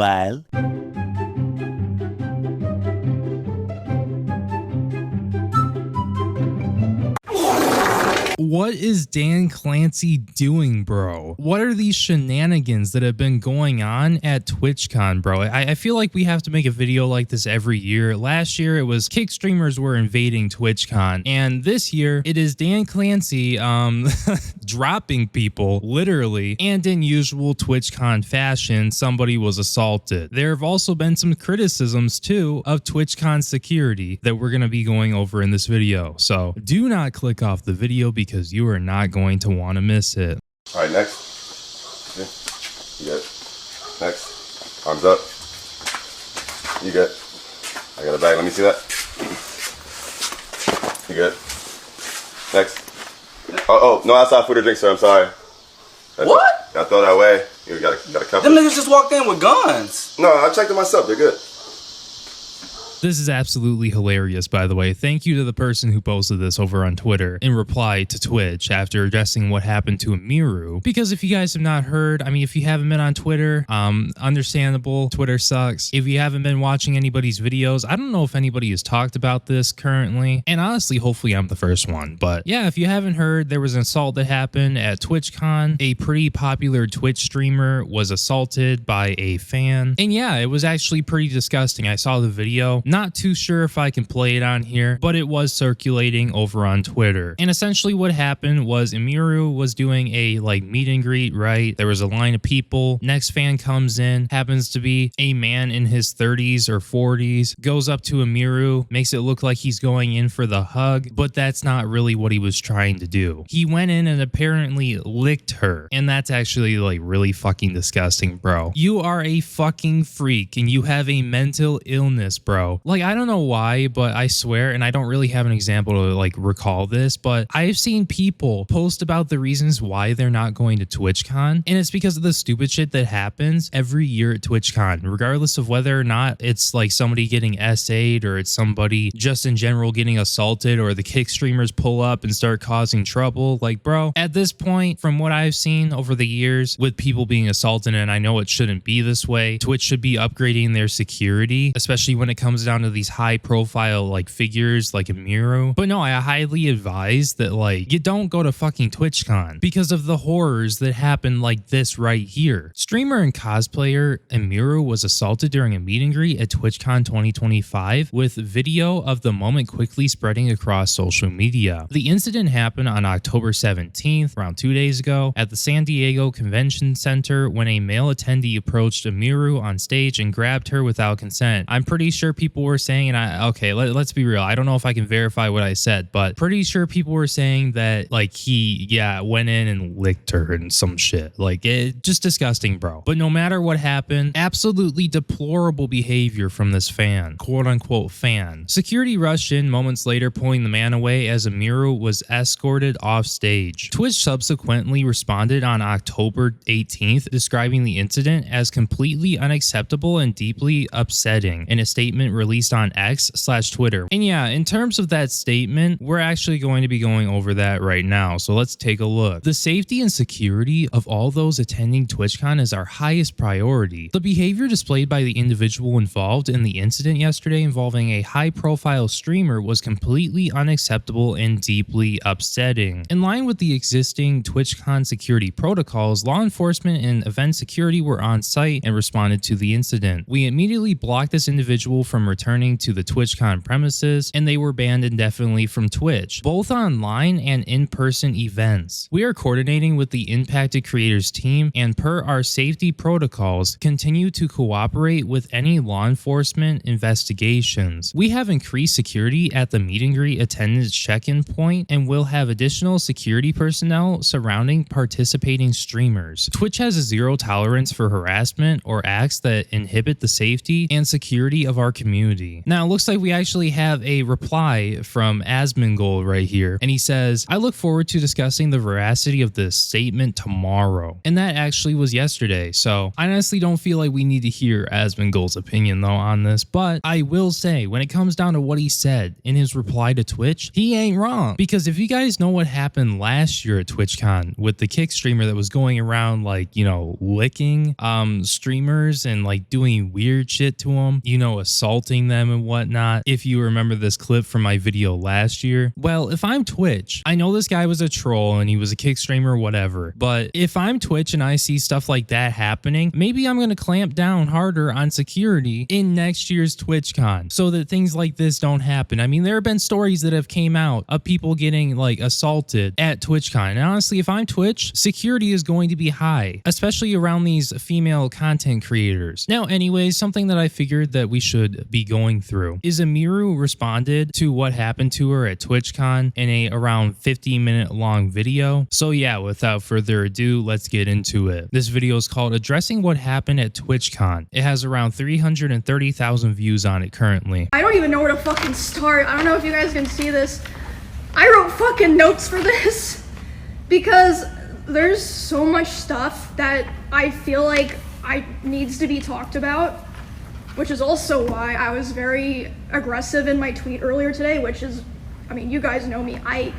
Meanwhile... What is Dan Clancy doing, bro? What are these shenanigans that have been going on at TwitchCon, bro? I feel like we have to make a video like this every year. Last year, it was kick streamers were invading TwitchCon. And this year, it is Dan Clancy dropping people, literally. And in usual TwitchCon fashion, somebody was assaulted. There have also been some criticisms, too, of TwitchCon security that we're going to be going over in this video. So do not click off the video because you are not going to want to miss it. All right, next. Yeah. You good? Next. Arms up. You good? I got a bag. Let me see that. You good? Next. Oh, no outside food or drink, sir. I'm sorry. What? Gotta throw that away. You gotta cover. Them niggas just walked in with guns. No, I checked it myself. They're good. This is absolutely hilarious, by the way. Thank you to the person who posted this over on Twitter in reply to Twitch after addressing what happened to Emiru. Because if you guys have not heard, I mean, if you haven't been on Twitter, understandable, Twitter sucks. If you haven't been watching anybody's videos, I don't know if anybody has talked about this currently. And honestly, hopefully I'm the first one. But yeah, if you haven't heard, there was an assault that happened at TwitchCon. A pretty popular Twitch streamer was assaulted by a fan. And yeah, it was actually pretty disgusting. I saw the video. Not too sure if I can play it on here, but it was circulating over on Twitter. And essentially what happened was Emiru was doing a meet and greet, right? There was a line of people. Next fan comes in, happens to be a man in his 30s or 40s, goes up to Emiru, makes it look like he's going in for the hug, but that's not really what he was trying to do. He went in and apparently licked her. And that's actually really fucking disgusting, bro. You are a fucking freak and you have a mental illness, bro. I don't know why, but I swear, and I don't really have an example to recall this, but I've seen people post about the reasons why they're not going to TwitchCon, and it's because of the stupid shit that happens every year at TwitchCon, regardless of whether or not it's somebody getting SA'd or it's somebody just in general getting assaulted or the kick streamers pull up and start causing trouble. Bro, at this point, from what I've seen over the years with people being assaulted, and I know it shouldn't be this way, Twitch should be upgrading their security, especially when it comes down to these high profile figures like Emiru. But no, I highly advise that you don't go to fucking TwitchCon because of the horrors that happen like this right here. Streamer and cosplayer Emiru was assaulted during a meet and greet at TwitchCon 2025 with video of the moment quickly spreading across social media. The incident happened on October 17th, around 2 days ago, at the San Diego Convention Center when a male attendee approached Emiru on stage and grabbed her without consent. I'm pretty sure people were saying, and okay, let's be real, I don't know if I can verify what I said, but pretty sure people were saying that he went in and licked her and some shit. Just disgusting, bro. But no matter what happened, absolutely deplorable behavior from this fan, quote unquote fan. Security rushed in moments later, pulling the man away as Emiru was escorted off stage. Twitch subsequently responded on October 18th, describing the incident as completely unacceptable and deeply upsetting in a statement released on X/Twitter. And yeah, in terms of that statement, we're actually going to be going over that right now. So let's take a look. The safety and security of all those attending TwitchCon is our highest priority. The behavior displayed by the individual involved in the incident yesterday involving a high-profile streamer was completely unacceptable and deeply upsetting. In line with the existing TwitchCon security protocols, law enforcement and event security were on site and responded to the incident. We immediately blocked this individual from returning to the TwitchCon premises, and they were banned indefinitely from Twitch, both online and in-person events. We are coordinating with the impacted creators team, and per our safety protocols, continue to cooperate with any law enforcement investigations. We have increased security at the meet and greet attendance check-in point, and will have additional security personnel surrounding participating streamers. Twitch has a zero tolerance for harassment or acts that inhibit the safety and security of our community community. Now, it looks like we actually have a reply from asmongold right here, and he says, I look forward to discussing the veracity of this statement tomorrow. And that actually was yesterday, so I honestly don't feel like we need to hear asmongold's opinion though on this, but I will say, when it comes down to what he said in his reply to Twitch, he ain't wrong. Because if you guys know what happened last year at TwitchCon with the kick streamer that was going around like, you know, licking streamers and like doing weird shit to them, you know, assaulting them and whatnot, if you remember this clip from my video last year, well, if I'm Twitch, I know this guy was a troll and he was a kick streamer, whatever, but if I'm Twitch and I see stuff like that happening, maybe I'm going to clamp down harder on security in next year's TwitchCon so that things like this don't happen. I mean, there have been stories that have came out of people getting like assaulted at TwitchCon. And honestly, if I'm Twitch, security is going to be high, especially around these female content creators. Now, anyways, something that I figured that we should be going through is Emiru responded to what happened to her at TwitchCon in a around 50-minute long video. So yeah, without further ado, let's get into it. This video is called Addressing What Happened at TwitchCon. It has around 330,000 views on it currently. I don't even know where to fucking start. I don't know if you guys can see this. I wrote fucking notes for this because there's so much stuff that I feel like needs to be talked about, which is also why I was very aggressive in my tweet earlier today, which is, I mean, you guys know me. I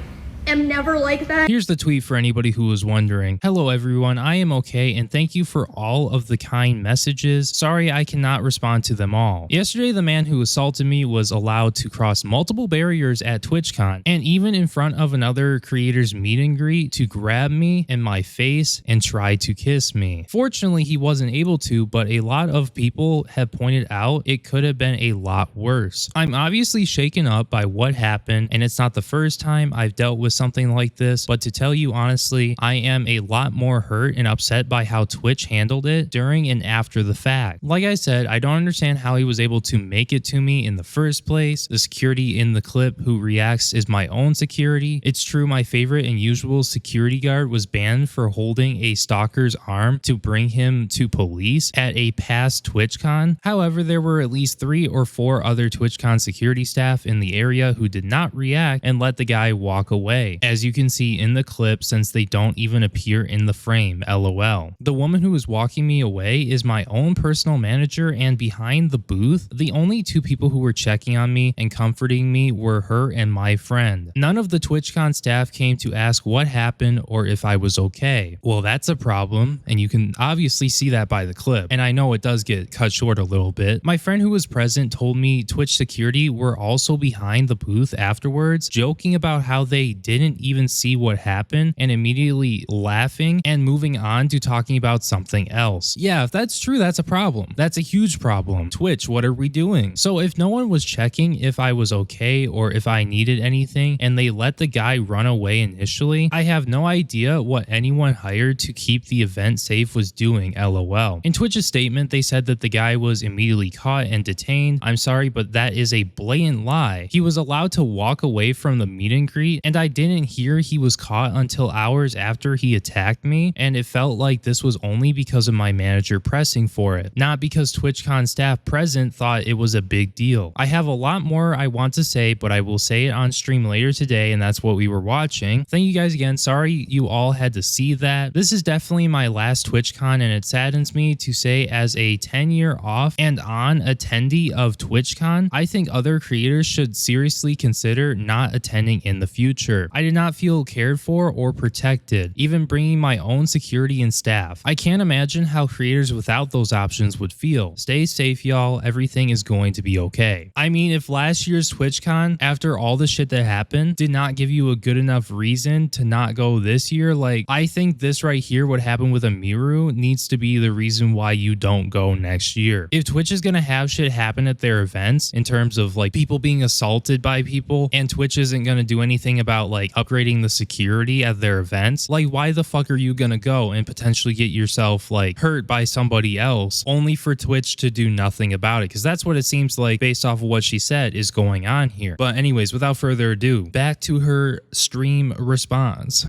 am never like that. Here's the tweet for anybody who was wondering. Hello everyone, I am okay and thank you for all of the kind messages. Sorry I cannot respond to them all. Yesterday the man who assaulted me was allowed to cross multiple barriers at TwitchCon and even in front of another creator's meet and greet to grab me in my face and try to kiss me. Fortunately he wasn't able to, but a lot of people have pointed out it could have been a lot worse. I'm obviously shaken up by what happened and it's not the first time I've dealt with something like this, but to tell you honestly, I am a lot more hurt and upset by how Twitch handled it during and after the fact. Like I said, I don't understand how he was able to make it to me in the first place. The security in the clip who reacts is my own security. It's true my favorite and usual security guard was banned for holding a stalker's arm to bring him to police at a past TwitchCon. However, there were at least 3 or 4 other TwitchCon security staff in the area who did not react and let the guy walk away. As you can see in the clip, since they don't even appear in the frame, lol. The woman who was walking me away is my own personal manager, and behind the booth, the only 2 people who were checking on me and comforting me were her and my friend. None of the TwitchCon staff came to ask what happened or if I was okay. Well, that's a problem, and you can obviously see that by the clip, and I know it does get cut short a little bit. My friend who was present told me Twitch security were also behind the booth afterwards, joking about how they didn't even see what happened and immediately laughing and moving on to talking about something else. Yeah, if that's true, that's a problem. That's a huge problem. Twitch, what are we doing? So if no one was checking if I was okay or if I needed anything and they let the guy run away initially, I have no idea what anyone hired to keep the event safe was doing, lol. In Twitch's statement, they said that the guy was immediately caught and detained. I'm sorry, but that is a blatant lie. He was allowed to walk away from the meet and greet, and I didn't hear he was caught until hours after he attacked me, and it felt like this was only because of my manager pressing for it, not because TwitchCon staff present thought it was a big deal. I have a lot more I want to say, but I will say it on stream later today, and that's what we were watching. Thank you guys again. Sorry you all had to see that. This is definitely my last TwitchCon, and it saddens me to say as a 10-year off and on attendee of TwitchCon, I think other creators should seriously consider not attending in the future. I did not feel cared for or protected, even bringing my own security and staff. I can't imagine how creators without those options would feel. Stay safe, y'all. Everything is going to be okay. I mean, if last year's TwitchCon, after all the shit that happened, did not give you a good enough reason to not go this year, like, I think this right here, what happened with Emiru, needs to be the reason why you don't go next year. If Twitch is gonna have shit happen at their events in terms of like people being assaulted by people, and Twitch isn't gonna do anything about like upgrading the security at their events, like why the fuck are you gonna go and potentially get yourself like hurt by somebody else only for Twitch to do nothing about it? Because that's what it seems like based off of what she said is going on here. But anyways, without further ado, back to her stream response.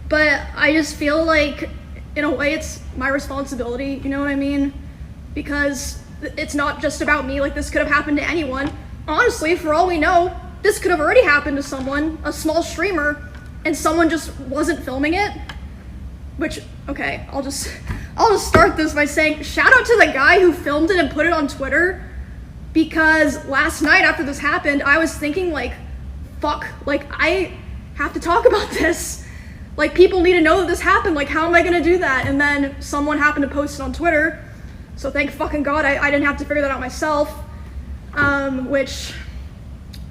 But I just feel like in a way it's my responsibility, you know what I mean? Because it's not just about me. Like, this could have happened to anyone. Honestly, for all we know, this could have already happened to someone, a small streamer, and someone just wasn't filming it. Which, okay, I'll just start this by saying shout out to the guy who filmed it and put it on Twitter, because last night after this happened, I was thinking, like, fuck, like, I have to talk about this. Like, people need to know that this happened. Like, how am I gonna do that? And then someone happened to post it on Twitter, so thank fucking God I didn't have to figure that out myself. Which,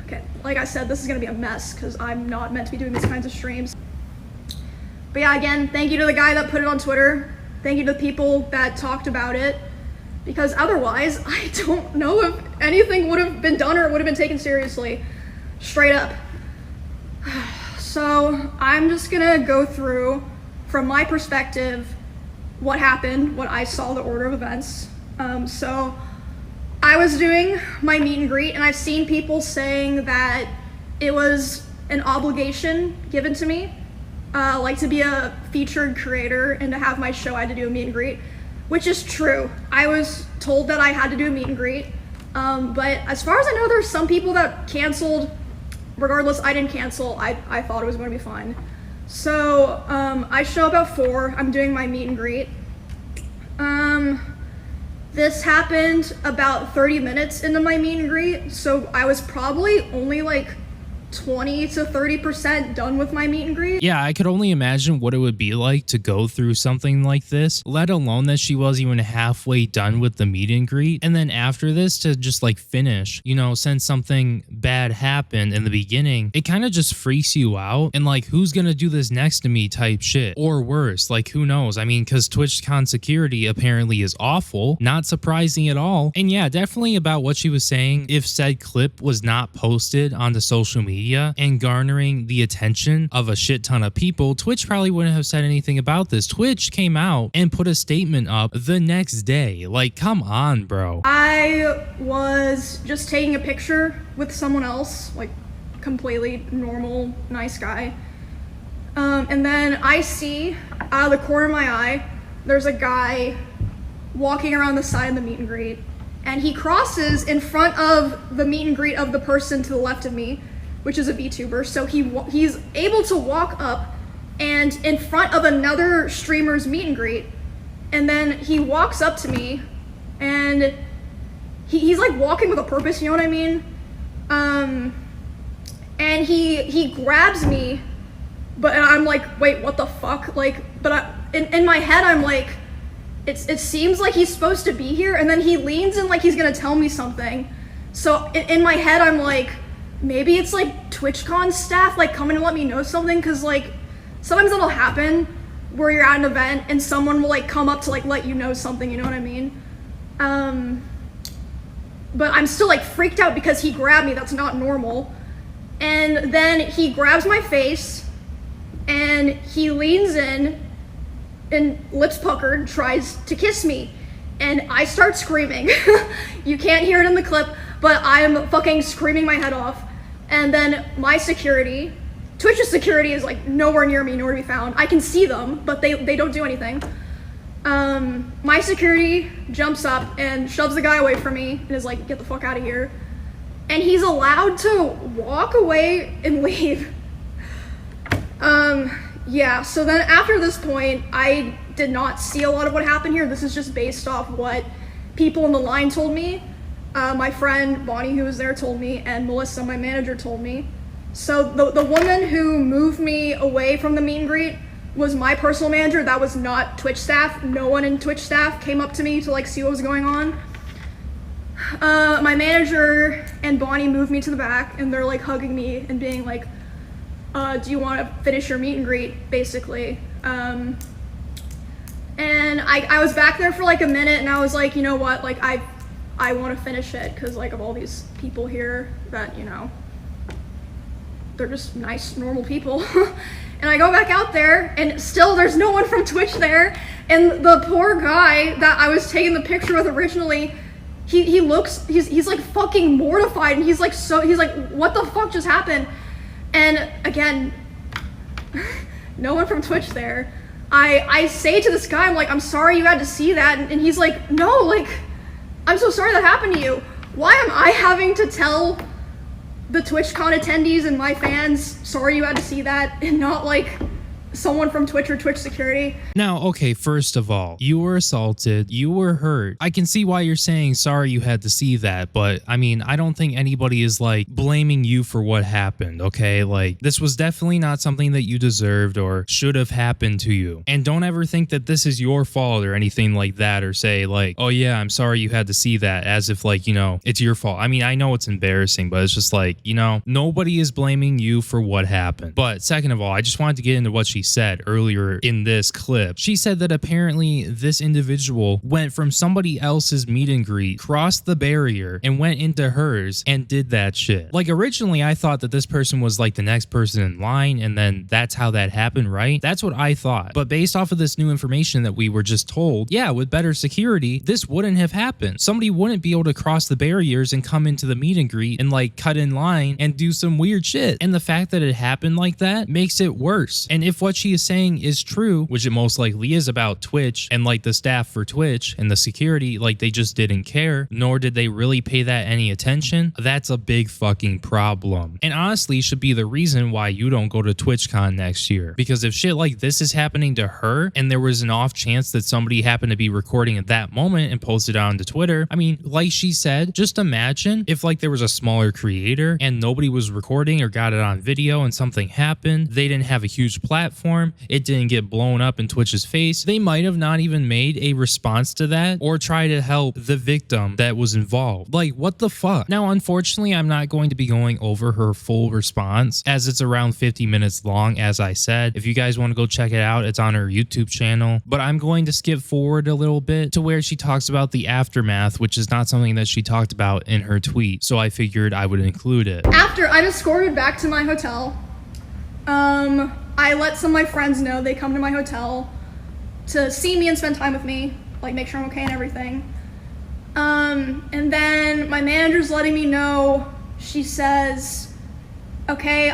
okay, like I said, this is gonna be a mess because I'm not meant to be doing these kinds of streams. But yeah, again, thank you to the guy that put it on Twitter. Thank you to the people that talked about it, because otherwise, I don't know if anything would have been done or it would have been taken seriously. Straight up. So I'm just gonna go through, from my perspective, what happened, what I saw, the order of events. So I was doing my meet and greet, and I've seen people saying that it was an obligation given to me, like to be a featured creator and to have my show, I had to do a meet and greet, which is true. I was told that I had to do a meet and greet, but as far as I know, there's some people that canceled. Regardless, I didn't cancel. I thought it was going to be fine. So I show up at 4. I'm doing my meet and greet. This happened about 30 minutes into my meet and greet, so I was probably only like 20 to 30% done with my meet and greet. Yeah, I could only imagine what it would be like to go through something like this, let alone that she wasn't even halfway done with the meet and greet. And then after this to just like finish, you know, since something bad happened in the beginning, it kind of just freaks you out. And like, who's going to do this next to me type shit, or worse, like who knows? I mean, because TwitchCon security apparently is awful, not surprising at all. And yeah, definitely about what she was saying. If said clip was not posted onto social media and garnering the attention of a shit ton of people, Twitch probably wouldn't have said anything about this. Twitch came out and put a statement up the next day. Like, come on, bro. I was just taking a picture with someone else, like completely normal, nice guy. And then I see out of the corner of my eye, there's a guy walking around the side of the meet and greet, and he crosses in front of the meet and greet of the person to the left of me, which is a VTuber. So he's able to walk up and in front of another streamer's meet and greet, and then he walks up to me, and he's like walking with a purpose, you know what I mean? And he grabs me, but I'm like, wait, what the fuck? Like, but in my head, I'm like, it seems like he's supposed to be here, and then he leans in like he's gonna tell me something. So in my head, I'm like, maybe it's like TwitchCon staff like coming to let me know something, because like sometimes it'll happen where you're at an event and someone will like come up to like let you know something, you know what I mean? But I'm still like freaked out because he grabbed me. That's not normal. And then he grabs my face and he leans in and lips puckered tries to kiss me, and I start screaming. You can't hear it in the clip, but I'm fucking screaming my head off. And then my security, Twitch's security, is like nowhere near me, nowhere to be found. I can see them, but they don't do anything. My security jumps up and shoves the guy away from me and is like, get the fuck out of here. And he's allowed to walk away and leave. Yeah, so then after this point, I did not see a lot of what happened here. This is just based off what people in the line told me. My friend Bonnie, who was there, told me, and Melissa, my manager, told me. So the woman who moved me away from the meet and greet was my personal manager. That was not Twitch staff. No one in Twitch staff came up to me to like see what was going on. My manager and Bonnie moved me to the back, and they're like hugging me and being like, do you want to finish your meet and greet, basically. And I was back there for like a minute, and I was like, you know what, like I want to finish it because like of all these people here that, you know, they're just nice, normal people. And I go back out there, and still there's no one from Twitch there. And the poor guy that I was taking the picture with originally, he's like fucking mortified, and he's like, what the fuck just happened? And again, no one from Twitch there. I say to this guy, I'm like, I'm sorry you had to see that. And he's like, no, like, I'm so sorry that happened to you. Why am I having to tell the TwitchCon attendees and my fans, sorry you had to see that, and not like someone from Twitch or Twitch security? Now, okay, first of all, you were assaulted, you were hurt. I can see why you're saying sorry you had to see that, but I mean, I don't think anybody is like blaming you for what happened, okay? Like, this was definitely not something that you deserved or should have happened to you. And don't ever think that this is your fault or anything like that, or say like, oh yeah, I'm sorry you had to see that, as if like, you know, it's your fault. I mean, I know it's embarrassing, but it's just like, you know, nobody is blaming you for what happened. But second of all, I just wanted to get into what she said earlier in this clip. She said that apparently this individual went from somebody else's meet and greet, crossed the barrier, and went into hers and did that shit. Like, originally I thought that this person was like the next person in line, and then that's how that happened, right? That's what I thought. But based off of this new information that we were just told, yeah, with better security, this wouldn't have happened. Somebody wouldn't be able to cross the barriers and come into the meet and greet and like cut in line and do some weird shit. And the fact that it happened like that makes it worse. And if what she is saying is true, which it most likely is about Twitch and like the staff for Twitch and the security, like they just didn't care, nor did they really pay that any attention, that's a big fucking problem. And honestly should be the reason why you don't go to TwitchCon next year. Because if shit like this is happening to her and there was an off chance that somebody happened to be recording at that moment and posted it onto Twitter, I mean, like she said, just imagine if like there was a smaller creator and nobody was recording or got it on video and something happened, they didn't have a huge platform, it didn't get blown up in Twitch's face, they might have not even made a response to that or try to help the victim that was involved. Like, what the fuck? Now, unfortunately, I'm not going to be going over her full response as it's around 50 minutes long, as I said. If you guys want to go check it out, it's on her YouTube channel, but I'm going to skip forward a little bit to where she talks about the aftermath, which is not something that she talked about in her tweet, so I figured I would include it. After I'm escorted back to my hotel, I let some of my friends know. They come to my hotel to see me and spend time with me, like make sure I'm okay and everything. And then my manager's letting me know, she says, okay,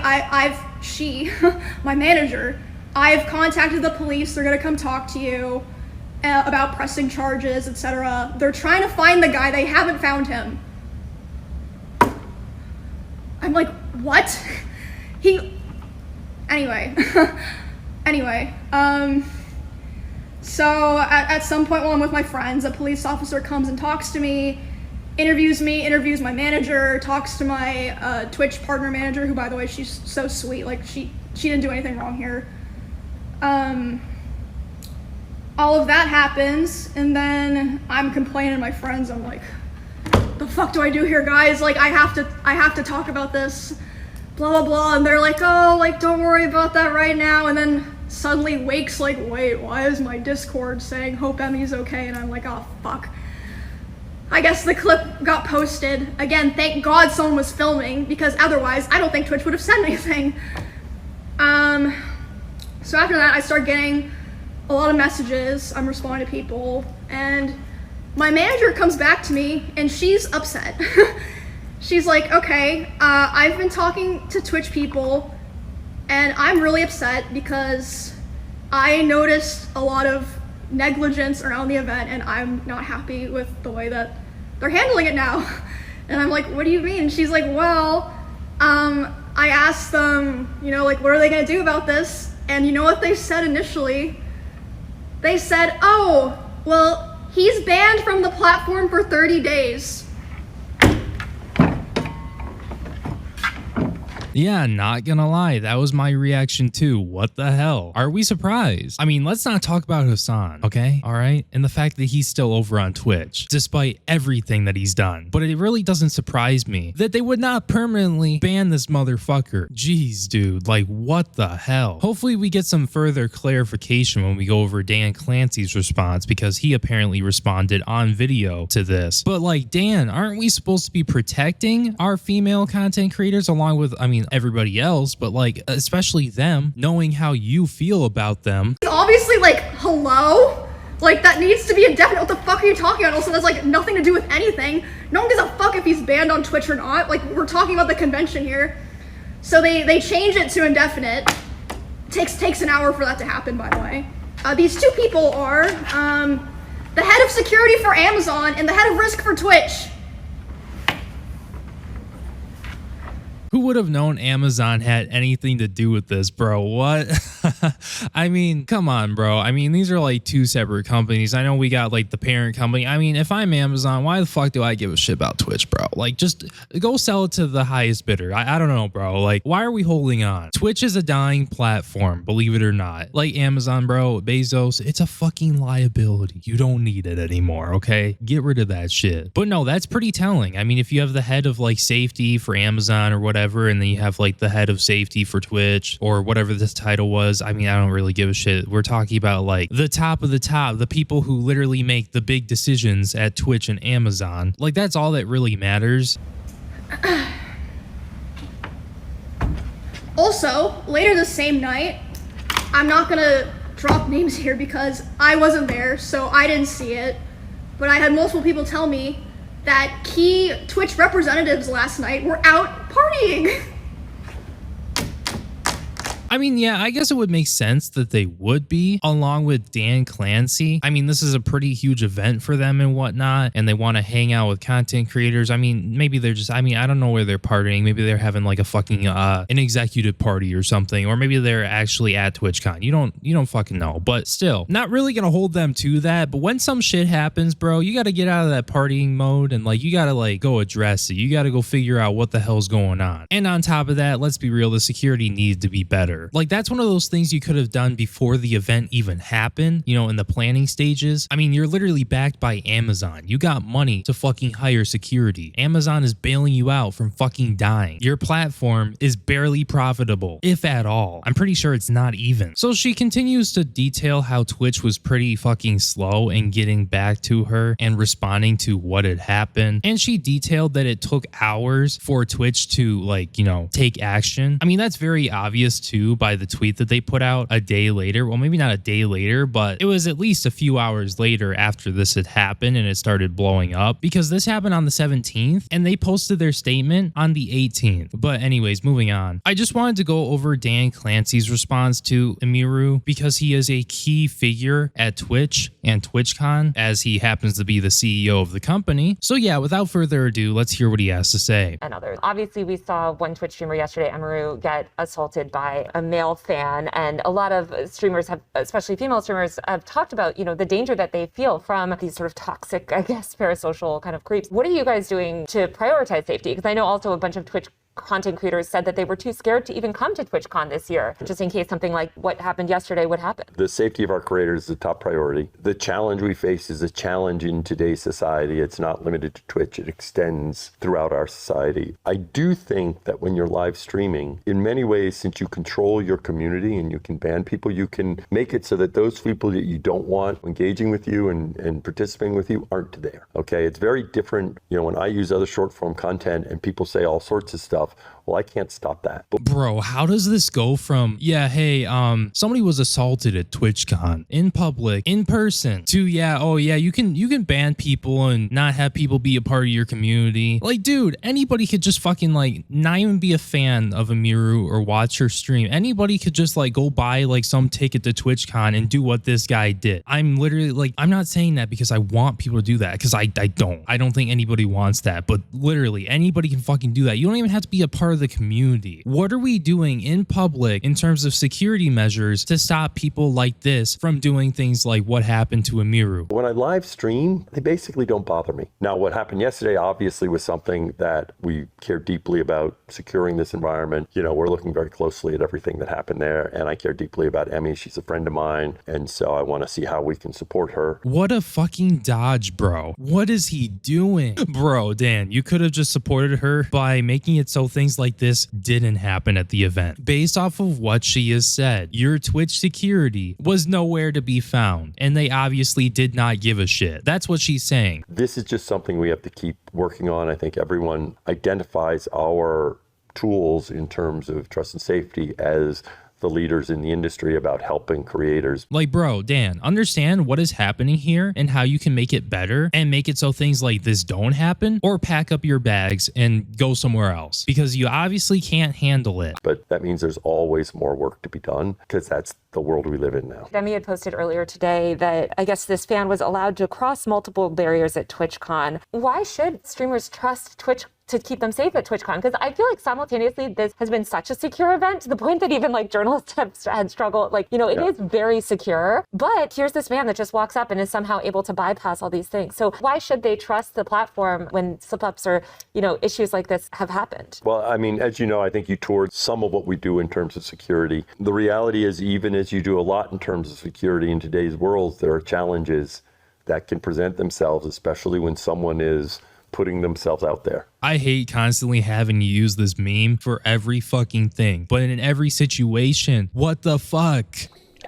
my manager, I've contacted the police, they're gonna come talk to you about pressing charges, etc. They're trying to find the guy, they haven't found him. I'm like, what? Anyway, so at some point while I'm with my friends, a police officer comes and talks to me, interviews my manager, talks to my Twitch partner manager, who, by the way, she's so sweet, like she didn't do anything wrong here. All of that happens, and then I'm complaining to my friends, I'm like, the fuck do I do here, guys? Like, I have to talk about this, blah blah blah. And they're like, oh, like, don't worry about that right now. And then suddenly Wake's like, wait, why is my Discord saying hope Emmy's okay? And I'm like, oh fuck. I guess the clip got posted. Again, thank God someone was filming, because otherwise I don't think Twitch would have said anything. So after that, I start getting a lot of messages. I'm responding to people, and my manager comes back to me and she's upset. She's like, okay, I've been talking to Twitch people and I'm really upset because I noticed a lot of negligence around the event and I'm not happy with the way that they're handling it now. And I'm like, what do you mean? She's like, well, I asked them, you know, like, what are they gonna do about this? And you know what they said initially? They said, oh, well, he's banned from the platform for 30 days. Yeah, not gonna lie, that was my reaction too. What the hell? Are we surprised? I mean, let's not talk about Hassan, okay? All right? And the fact that he's still over on Twitch, despite everything that he's done. But it really doesn't surprise me that they would not permanently ban this motherfucker. Jeez, dude, like, what the hell? Hopefully we get some further clarification when we go over Dan Clancy's response, because he apparently responded on video to this. But like, Dan, aren't we supposed to be protecting our female content creators along with, I mean, everybody else, but like, especially them, knowing how you feel about them? Obviously, like, hello? Like, that needs to be a definite. What the fuck are you talking about? Also, that's like nothing to do with anything. No one gives a fuck if he's banned on Twitch or not. Like, we're talking about the convention here. So they change it to indefinite. Takes an hour for that to happen, by the way. These two people are the head of security for Amazon and the head of risk for Twitch. Who would have known Amazon had anything to do with this, bro? What? I mean, come on, bro. I mean, these are like two separate companies. I know we got like the parent company. I mean, if I'm Amazon, why the fuck do I give a shit about Twitch, bro? Like, just go sell it to the highest bidder. I don't know, bro. Like, why are we holding on? Twitch is a dying platform, believe it or not. Like Amazon, bro, Bezos, it's a fucking liability. You don't need it anymore, okay? Get rid of that shit. But no, that's pretty telling. I mean, if you have the head of like safety for Amazon or whatever, and then you have like the head of safety for Twitch or whatever this title was. I mean, I don't really give a shit. We're talking about like the top of the top, the people who literally make the big decisions at Twitch and Amazon. Like, that's all that really matters. Also, later the same night, I'm not gonna drop names here because I wasn't there, so I didn't see it, but I had multiple people tell me that key Twitch representatives last night were out partying. I mean, yeah, I guess it would make sense that they would be, along with Dan Clancy. I mean, this is a pretty huge event for them and whatnot, and they want to hang out with content creators. I mean, maybe they're just, I mean, I don't know where they're partying. Maybe they're having like a fucking, an executive party or something, or maybe they're actually at TwitchCon. You don't fucking know, but still, not really gonna hold them to that. But when some shit happens, bro, you gotta get out of that partying mode and like, you gotta like go address it. You gotta go figure out what the hell's going on. And on top of that, let's be real, the security needs to be better. Like, that's one of those things you could have done before the event even happened, you know, in the planning stages. I mean, you're literally backed by Amazon. You got money to fucking hire security. Amazon is bailing you out from fucking dying. Your platform is barely profitable, if at all. I'm pretty sure it's not even. So she continues to detail how Twitch was pretty fucking slow in getting back to her and responding to what had happened. And she detailed that it took hours for Twitch to, like, you know, take action. I mean, that's very obvious too by the tweet that they put out a day later. Well, maybe not a day later, but it was at least a few hours later after this had happened and it started blowing up, because this happened on the 17th and they posted their statement on the 18th. But anyways, moving on. I just wanted to go over Dan Clancy's response to Emiru because he is a key figure at Twitch and TwitchCon, as he happens to be the CEO of the company. So yeah, without further ado, let's hear what he has to say. And others. Obviously, we saw one Twitch streamer yesterday, Emiru, get assaulted by a male fan, and a lot of streamers have, especially female streamers, have talked about, you know, the danger that they feel from these sort of toxic, I guess, parasocial kind of creeps. What are you guys doing to prioritize safety? Because I know also a bunch of Twitch content creators said that they were too scared to even come to TwitchCon this year, just in case something like what happened yesterday would happen. The safety of our creators is the top priority. The challenge we face is a challenge in today's society. It's not limited to Twitch. It extends throughout our society. I do think that when you're live streaming, in many ways, since you control your community and you can ban people, you can make it so that those people that you don't want engaging with you and participating with you aren't there. Okay, it's very different. You know, when I use other short form content and people say all sorts of stuff, well, I can't stop that. But bro, how does this go from, yeah, hey, somebody was assaulted at TwitchCon in public, in person, to, yeah, oh yeah, you can ban people and not have people be a part of your community. Like, dude, anybody could just fucking like not even be a fan of Emiru or watch her stream. Anybody could just like go buy like some ticket to TwitchCon and do what this guy did. I'm literally like, I'm not saying that because I want people to do that, because I don't think anybody wants that, but literally anybody can fucking do that. You don't even have to be a part of the community. What are we doing in public in terms of security measures to stop people like this from doing things like what happened to Emiru? when I live stream, they basically don't bother me. Now, what happened yesterday obviously was something that we care deeply about, securing this environment. You know, we're looking very closely at everything that happened there, and I care deeply about Emmy. She's a friend of mine, and so I want to see how we can support her. What a fucking dodge, bro. What is he doing? Bro, Dan, you could have just supported her by making it so things like this didn't happen at the event. Based off of what she has said, your Twitch security was nowhere to be found, and they obviously did not give a shit. That's what she's saying. This is just something we have to keep working on. I think everyone identifies our tools in terms of trust and safety as the leaders in the industry about helping creators. Like, bro, Dan, understand what is happening here and how you can make it better and make it so things like this don't happen, or pack up your bags and go somewhere else because you obviously can't handle it. But that means there's always more work to be done because that's the world we live in now. Demi had posted earlier today that I guess this fan was allowed to cross multiple barriers at TwitchCon. Why should streamers trust Twitch to keep them safe at TwitchCon? Because I feel like simultaneously this has been such a secure event to the point that even like journalists have had struggled. Like, you know, it is very secure, but here's this man that just walks up and is somehow able to bypass all these things. So why should they trust the platform when slip-ups or, you know, issues like this have happened? Well, I mean, as you know, I think you toured some of what we do in terms of security. The reality is, even as you do a lot in terms of security in today's world, there are challenges that can present themselves, especially when someone is putting themselves out there. I hate constantly having to use this meme for every fucking thing, but in every situation, what the fuck?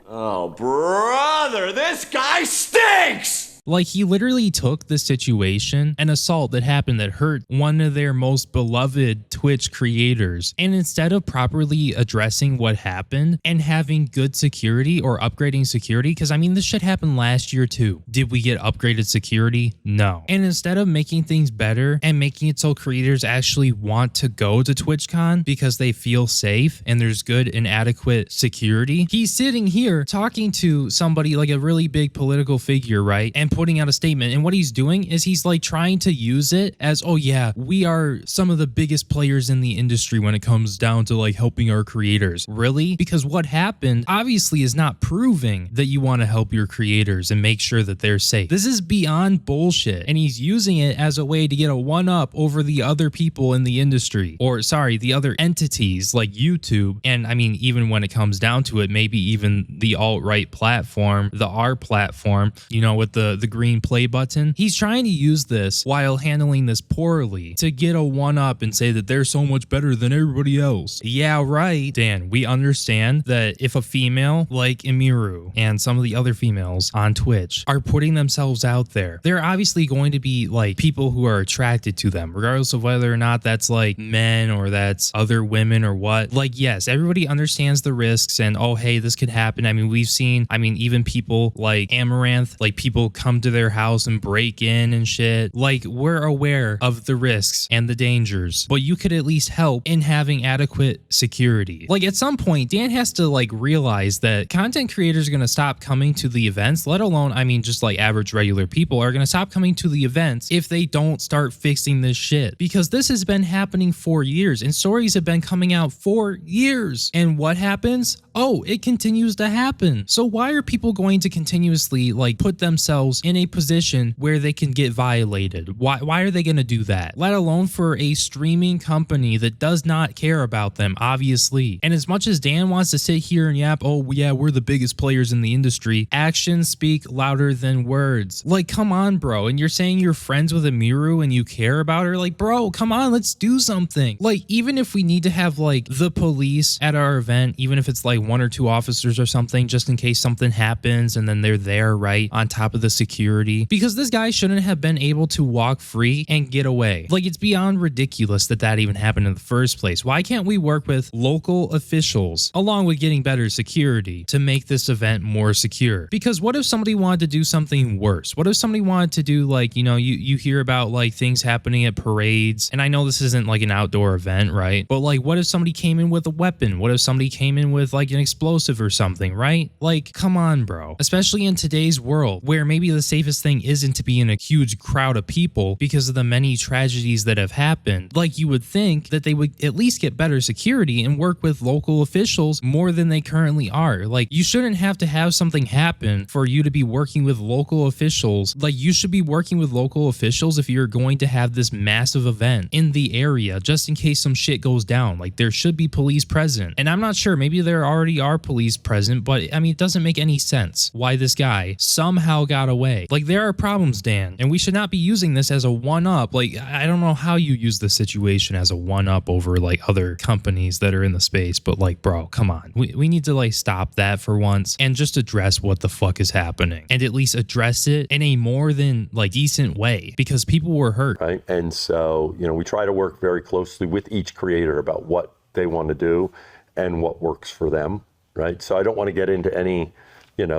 Oh, brother, this guy stinks! Like, he literally took the situation, an assault that happened that hurt one of their most beloved Twitch creators, and instead of properly addressing what happened and having good security or upgrading security, because I mean, this shit happened last year too. Did we get upgraded security? No. And instead of making things better and making it so creators actually want to go to TwitchCon because they feel safe and there's good and adequate security, he's sitting here talking to somebody like a really big political figure, right? And putting out a statement, and what he's doing is he's like trying to use it as, oh yeah, we are some of the biggest players in the industry when it comes down to like helping our creators. Really? Because what happened obviously is not proving that you want to help your creators and make sure that they're safe. This is beyond bullshit, and he's using it as a way to get a one-up over the other people in the industry, or sorry, the other entities like YouTube, and I mean, even when it comes down to it, maybe even the alt-right platform, the R platform, you know, with the green play button. He's trying to use this while handling this poorly to get a one-up and say that they're so much better than everybody else. Yeah, right. Dan, we understand that if a female like Emiru and some of the other females on Twitch are putting themselves out there, there are obviously going to be like people who are attracted to them, regardless of whether or not that's like men or that's other women or what. Like, yes, everybody understands the risks and, oh, hey, this could happen. I mean, we've seen, I mean, even people like Amaranth, like people come to their house and break in and shit. Like, we're aware of the risks and the dangers, but you could at least help in having adequate security. Like, at some point, Dan has to like realize that content creators are going to stop coming to the events, let alone, I mean, just like average regular people are going to stop coming to the events if they don't start fixing this shit, because this has been happening for years and stories have been coming out for years. And what happens? Oh, it continues to happen. So why are people going to continuously like put themselves in a position where they can get violated? Why are they going to do that? Let alone for a streaming company that does not care about them, obviously. And as much as Dan wants to sit here and yap, oh yeah, we're the biggest players in the industry, actions speak louder than words. Like, come on, bro. And you're saying you're friends with Emiru and you care about her? Like, bro, come on, let's do something. Like, even if we need to have like the police at our event, even if it's like 1 or 2 officers or something, just in case something happens and then they're there, right, on top of the security, because this guy shouldn't have been able to walk free and get away. Like, it's beyond ridiculous that that even happened in the first place. Why can't we work with local officials along with getting better security to make this event more secure? Because what if somebody wanted to do something worse? What if somebody wanted to do like, you know, you hear about like things happening at parades, and I know this isn't like an outdoor event, right? But like, what if somebody came in with a weapon? What if somebody came in with like an explosive or something, right? Like, come on, bro. Especially in today's world where maybe the safest thing isn't to be in a huge crowd of people because of the many tragedies that have happened. Like, you would think that they would at least get better security and work with local officials more than they currently are. Like, you shouldn't have to have something happen for you to be working with local officials. Like, you should be working with local officials if you're going to have this massive event in the area, just in case some shit goes down. Like, there should be police present. And I'm not sure, maybe there already are police present, but I mean, it doesn't make any sense why this guy somehow got away. Like, there are problems, Dan, and we should not be using this as a one-up. Like, I don't know how you use the situation as a one-up over like other companies that are in the space, but like, bro, come on. We need to like stop that for once and just address what the fuck is happening, and at least address it in a more than like decent way, because people were hurt. Right. And so, you know, we try to work very closely with each creator about what they want to do and what works for them. right? So I don't want to get into any,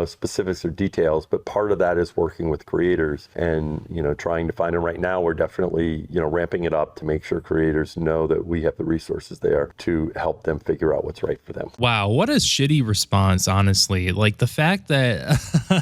specifics or details, but part of that is working with creators and, trying to find them. Right now, we're definitely, ramping it up to make sure creators know that we have the resources there to help them figure out what's right for them. Wow, what a shitty response, honestly. Like the fact that,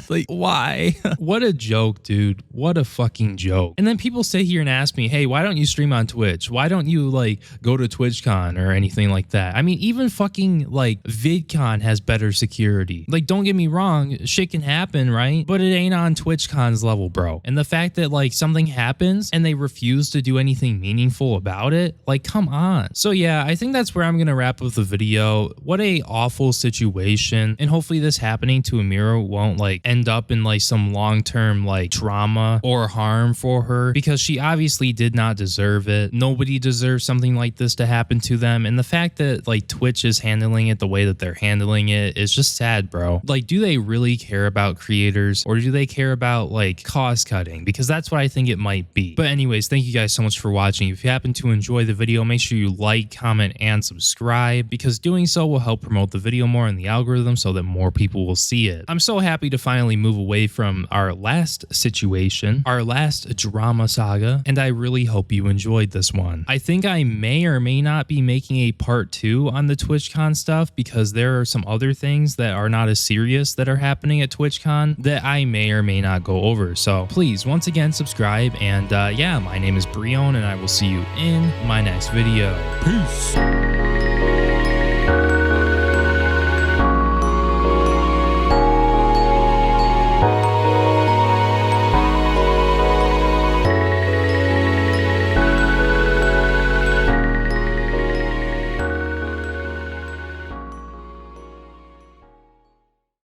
like, why? What a joke, dude. What a fucking joke. And then people sit here and ask me, hey, why don't you stream on Twitch? Why don't you like go to TwitchCon or anything like that? I mean, even fucking like VidCon has better security. Like, don't get me wrong, shit can happen, right? But it ain't on TwitchCon's level, bro. And the fact that like something happens and they refuse to do anything meaningful about it, like, come on. So yeah, I think that's where I'm gonna wrap up the video. What a awful situation. And hopefully this happening to Emiru won't like end up in like some long-term like trauma or harm for her, because she obviously did not deserve it. Nobody deserves something like this to happen to them. And the fact that like Twitch is handling it the way that they're handling it is just sad, bro. Like, do they really care about creators, or do they care about like cost cutting? Because that's what I think it might be. But anyways, thank you guys so much for watching. If you happen to enjoy the video, make sure you like, comment, and subscribe, because doing so will help promote the video more in the algorithm so that more people will see it. I'm so happy to finally move away from our last situation, our last drama saga, and I really hope you enjoyed this one. I think I may or may not be making a part 2 on the TwitchCon stuff, because there are some other things that are not as serious that are happening at TwitchCon that I may or may not go over. So please, once again, subscribe. And yeah, my name is Breone, and I will see you in my next video. Peace.